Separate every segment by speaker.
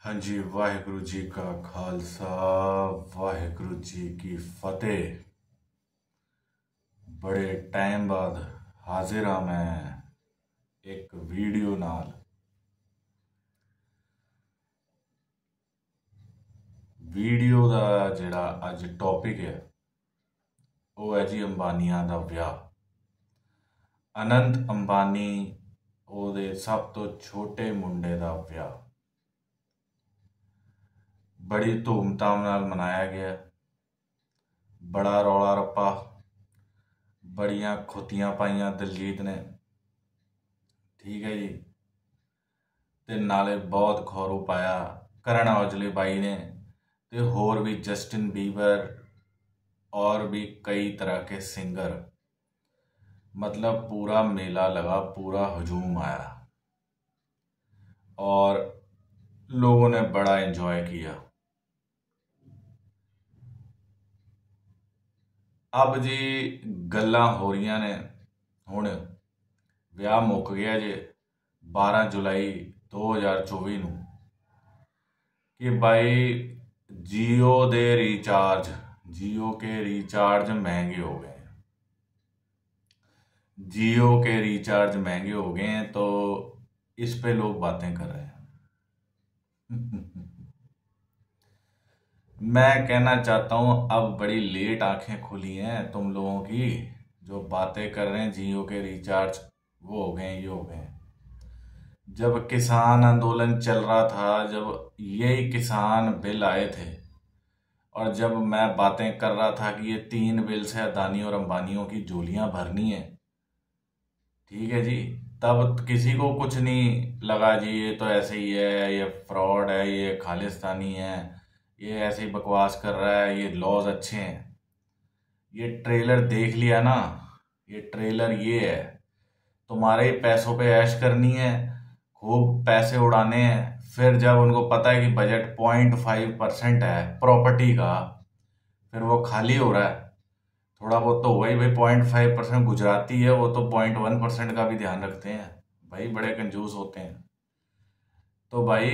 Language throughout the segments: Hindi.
Speaker 1: हाँ जी, वाहिगुरु जी का खालसा, वाहिगुरु जी की फतेह। बड़े टाइम बाद हाजिर हाँ मैं एक वीडियो नाल। वीडियो का जिहड़ा अज टॉपिक है वो है जी अंबानिया का विआह। अनंत अंबानी ਉਹਦੇ सब तो छोटे मुंडे का विआह बड़ी धूमधाम नाल मनाया गया। बड़ा रौला रप्पा, बड़ियां खुतियां पाइयां दिलजीत ने, ठीक है जी। ते नाले बहुत खौरू पाया करण औजले बाई ने, ते होर भी जस्टिन बीबर और भी कई तरह के सिंगर। मतलब पूरा मेला लगा, पूरा हजूम आया और लोगों ने बड़ा एंजॉय किया। अब जी गल्लां हो रही ने, हुण विआह मुक गया जे 12 जुलाई 2024 नूं कि भाई जियो के रिचार्ज महंगे हो गए। जियो के रिचार्ज महंगे हो गए हैं तो इस पे लोग बातें कर रहे हैं। मैं कहना चाहता हूं अब बड़ी लेट आंखें खुली हैं तुम लोगों की, जो बातें कर रहे हैं जियो के रिचार्ज वो हो गए, ये हो गए। जब किसान आंदोलन चल रहा था, जब यही किसान बिल आए थे और जब मैं बातें कर रहा था कि ये 3 बिल से अदानी और अंबानियों की झोलियां भरनी है, ठीक है जी, तब किसी को कुछ नहीं लगा जी ये तो ऐसे ही है, ये फ्रॉड है, ये खालिस्तानी है, ये ऐसे ही बकवास कर रहा है, ये लॉज अच्छे हैं। ये ट्रेलर देख लिया ना, ये ट्रेलर ये है। तुम्हारे ही पैसों पे ऐश करनी है, खूब पैसे उड़ाने हैं। फिर जब उनको पता है कि बजट 0.5% है प्रॉपर्टी का, फिर वो खाली हो रहा है। थोड़ा बहुत तो वही भाई 0.5% गुजराती है, वो तो 0.1% का भी ध्यान रखते हैं भाई, बड़े कंजूस होते हैं। तो भाई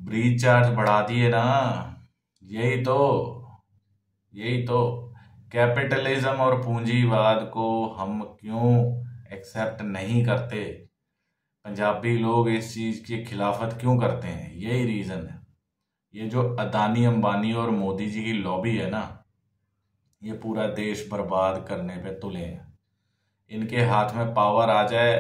Speaker 1: रिचार्ज बढ़ा दिए ना, यही तो यही तो कैपिटलिज्म और पूंजीवाद को हम क्यों एक्सेप्ट नहीं करते। पंजाबी लोग इस चीज की खिलाफत क्यों करते हैं, यही रीजन है। ये जो अदानी अंबानी और मोदी जी की लॉबी है ना, ये पूरा देश बर्बाद करने पे तुले हैं। इनके हाथ में पावर आ जाए।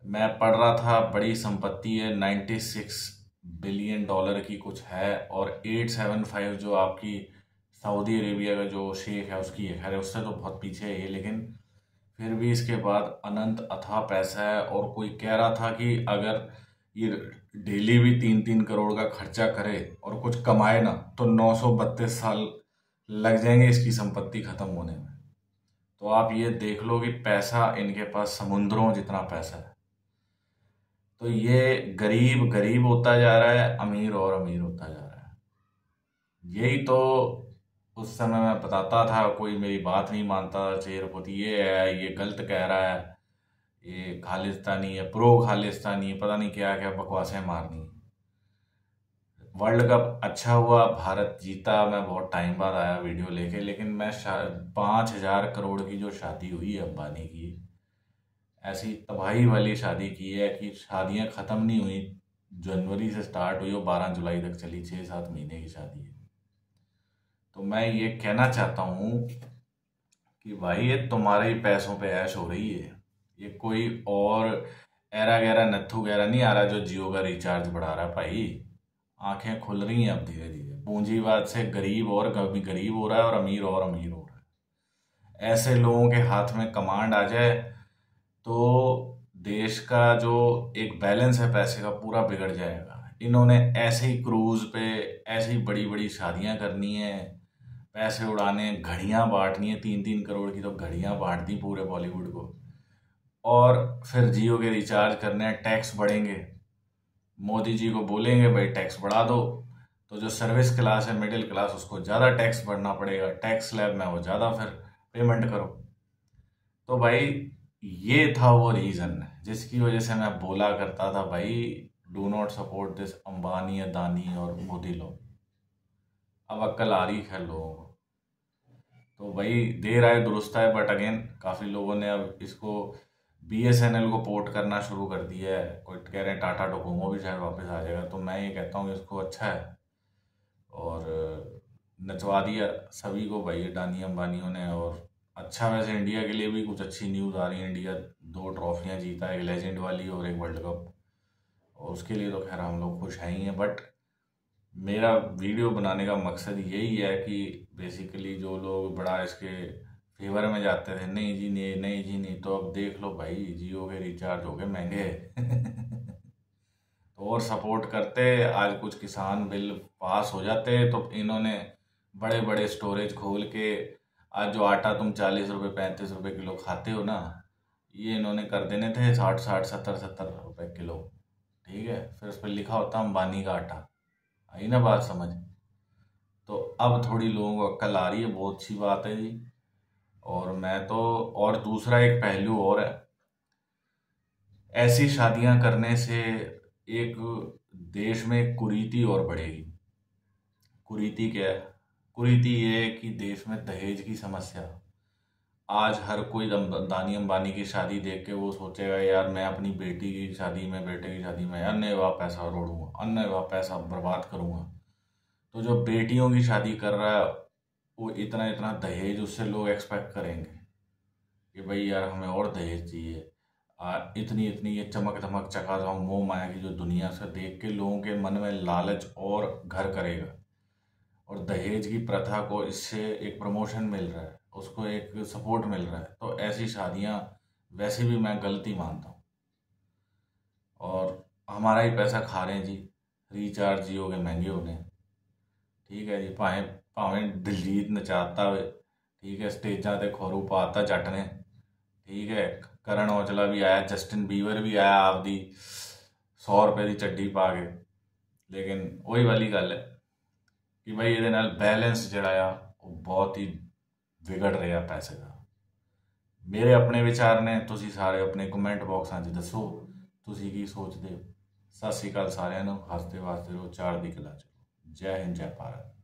Speaker 1: मैं पढ़ रहा था बड़ी संपत्ति है, 96 बिलियन डॉलर की कुछ है, और 875 जो आपकी सऊदी अरेबिया का जो शेख है उसकी है। खैर उससे तो बहुत पीछे है ये, लेकिन फिर भी इसके बाद अनंत अथाह पैसा है। और कोई कह रहा था कि अगर ये डेली भी 3-3 करोड़ का खर्चा करे और कुछ कमाए ना, तो 932 साल लग जाएंगे इसकी संपत्ति खत्म होने में। तो आप ये देख लो कि पैसा इनके पास समुद्रों जितना पैसा है। तो ये गरीब गरीब होता जा रहा है, अमीर और अमीर होता जा रहा है। यही तो उस समय मैं बताता था, कोई मेरी बात नहीं मानता था। शेरपति ये है, ये गलत कह रहा है, ये खालिस्तानी है, प्रो खालिस्तानी है, पता नहीं क्या क्या बकवासें मारनी। वर्ल्ड कप अच्छा हुआ, भारत जीता। मैं बहुत टाइम बाद आया वीडियो लेके, लेकिन मैं 5,000 करोड़ की जो शादी हुई है अंबानी की, ऐसी तबाही वाली शादी की है कि शादियां ख़त्म नहीं हुई। जनवरी से स्टार्ट हुई और 12 जुलाई तक चली, 6-7 महीने की शादी है। तो मैं ये कहना चाहता हूँ कि भाई ये तुम्हारे ही पैसों पे ऐश हो रही है। ये कोई और ऐरा गैरा नत्थू गैरा नहीं आ रहा जो जियो का रिचार्ज बढ़ा रहा है। भाई आंखें खुल रही हैं अब धीरे धीरे। पूंजीवाद से गरीब और गरीब हो रहा है और अमीर हो रहा है। ऐसे लोगों के हाथ में कमांड आ जाए तो देश का जो एक बैलेंस है पैसे का पूरा बिगड़ जाएगा। इन्होंने ऐसे ही क्रूज पे ऐसी बड़ी बड़ी शादियां करनी है, पैसे उड़ाने, घड़ियां बांटनी है। 3-3 करोड़ की तो घड़ियां बांट दी पूरे बॉलीवुड को। और फिर जियो के रिचार्ज करने हैं, टैक्स बढ़ेंगे। मोदी जी को बोलेंगे भाई टैक्स बढ़ा दो, तो जो सर्विस क्लास है, मिडिल क्लास, उसको ज़्यादा टैक्स भरना पड़ेगा। टैक्स स्लैब में वो ज़्यादा फिर पेमेंट करो। तो भाई ये था वो रीज़न जिसकी वजह से मैं बोला करता था भाई do not support this Ambani, Adani और मोदी लोग। अब अक्ल आ रही है लोगों को, तो भाई देर आए दुरुस्त आए। बट अगेन काफ़ी लोगों ने अब इसको BSNL को पोर्ट करना शुरू कर दिया है। कोई कह रहे हैं टाटा डोकोमो भी शायद वापस आ जाएगा। तो मैं ये कहता हूँ कि इसको अच्छा है, और नचवा दिया सभी को भाई अडानी अंबानियों ने। और अच्छा, वैसे इंडिया के लिए भी कुछ अच्छी न्यूज़ आ रही है। इंडिया 2 ट्रॉफियाँ जीता, एक लेजेंड वाली और एक वर्ल्ड कप, और उसके लिए तो खैर हम लोग खुश हैं ही हैं। बट मेरा वीडियो बनाने का मकसद यही है कि बेसिकली जो लोग बड़ा इसके फेवर में जाते थे, नहीं जी नहीं, नहीं जी नहीं, तो अब देख लो भाई, जियो के रिचार्ज हो गए महंगे। तो और सपोर्ट करते, आज कुछ किसान बिल पास हो जाते, तो इन्होंने बड़े बड़े स्टोरेज खोल के आज जो आटा तुम 40 रुपये 35 रुपये किलो खाते हो ना, ये इन्होंने कर देने थे 60 60 70 70 रुपये किलो। ठीक है, फिर उस पर लिखा होता अंबानी का आटा। आई ना बात समझ? तो अब थोड़ी लोगों को अक्ल आ रही है, बहुत अच्छी बात है जी। और मैं तो, और दूसरा एक पहलू और है, ऐसी शादियां करने से एक देश में कुरीति और बढ़ेगी। कुरीति क्या है? कुरीति ये है कि देश में दहेज की समस्या। आज हर कोई अदानी अंबानी की शादी देख के वो सोचेगा यार मैं अपनी बेटी की शादी में, बेटे की शादी में अन्यवाह पैसा रोड़ूंगा, अन्यवाह पैसा बर्बाद करूंगा। तो जो बेटियों की शादी कर रहा है वो इतना इतना दहेज उससे लोग एक्सपेक्ट करेंगे कि भाई यार हमें और दहेज चाहिए। इतनी इतनी ये चमक धमक चकाचौंध मोह माया की जो दुनिया से देख के लोगों के मन में लालच और घर करेगा। और दहेज की प्रथा को इससे एक प्रमोशन मिल रहा है, उसको एक सपोर्ट मिल रहा है। तो ऐसी शादियां वैसे भी मैं गलती मानता हूँ, और हमारा ही पैसा खा रहे हैं जी। रिचार्ज जियो के महंगे होने, ठीक है जी। भावें भावें दिलजीत नचाता हुए, ठीक है, स्टेजा ते खोरू पाता जट ने, ठीक है, करण औजला भी आया, जस्टिन बीवर भी आया आपदी 100 रुपए की चड्डी पा के। लेकिन वही वाली गल है कि भाई ये बैलेंस जड़ा आ वो बहुत ही विगड़ रहा पैसे का। मेरे अपने विचार ने, तुसी सारे अपने कमेंट बॉक्सां 'ਚ दसो तुसी की सोचते हो। सत श्री अकाल सारिਆਂ ਨੂੰ, हसते वासते रहो, चढ़दी कला 'ਚ। जय हिंद, जय भारत।